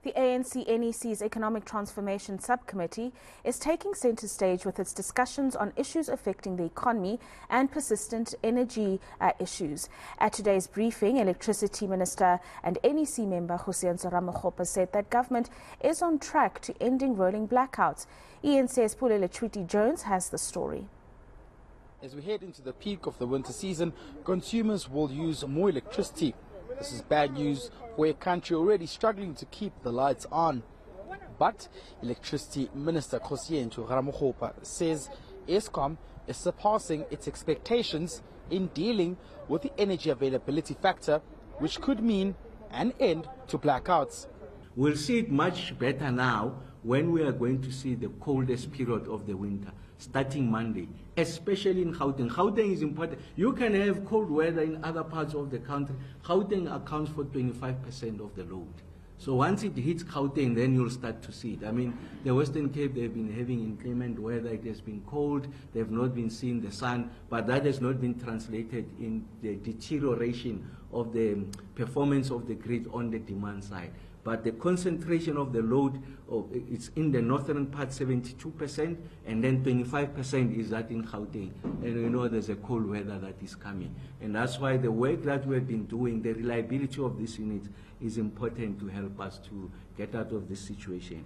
The ANC NEC's Economic Transformation Subcommittee is taking centre stage with its discussions on issues affecting the economy and persistent energy issues. At today's briefing, Electricity Minister and NEC member Kgosientsho Ramakgopa said that government is on track to ending rolling blackouts. eNCA's Pule Letshwiti-Jones has the story. As we head into the peak of the winter season, consumers will use more electricity. This is bad news for a country already struggling to keep the lights on. But Electricity Minister Kgosientsho Ramakgopa says Eskom is surpassing its expectations in dealing with the energy availability factor, which could mean an end to blackouts. We'll see it much better now when we are going to see the coldest period of the winter, starting Monday, especially in Gauteng. Gauteng is important. You can have cold weather in other parts of the country. Gauteng accounts for 25% of the load. So once it hits Gauteng, then you'll start to see it. I mean, the Western Cape, they've been having inclement weather. It has been cold. They've not been seeing the sun, but that has not been translated in the deterioration of the performance of the grid on the demand side. But the concentration of the load, it's in the northern part, 72%, and then 25% is that in Gauteng. And we know there's a cold weather that is coming. And that's why the work that we've been doing, the reliability of this unit is important to help us to get out of this situation.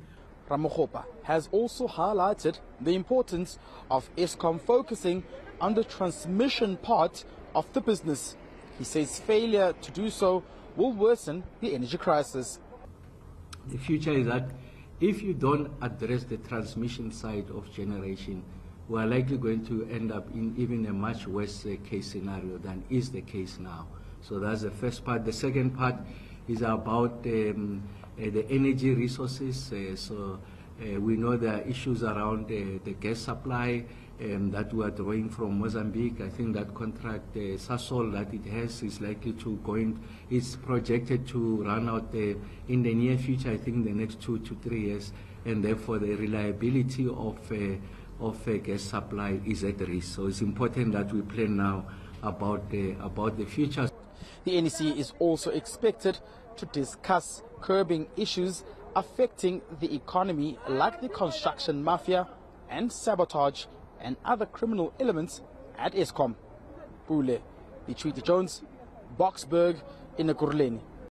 Ramakgopa has also highlighted the importance of Eskom focusing on the transmission part of the business. He says failure to do so will worsen the energy crisis. The future is that if you don't address the transmission side of generation, we are likely going to end up in even a much worse case scenario than is the case now. So that's the first part. The second part is about the energy resources. We know there are issues around the gas supply that we are drawing from Mozambique. I think that contract, Sasol, that it has is likely to go in, it's projected to run out in the near future, I think the next 2 to 3 years, and therefore the reliability of gas supply is at risk. So it's important that we plan now about the future. The NEC is also expected to discuss curbing issues affecting the economy like the construction mafia and sabotage and other criminal elements at Eskom. Pule Letshwiti-Jones, Boksburg in Ekurhuleni.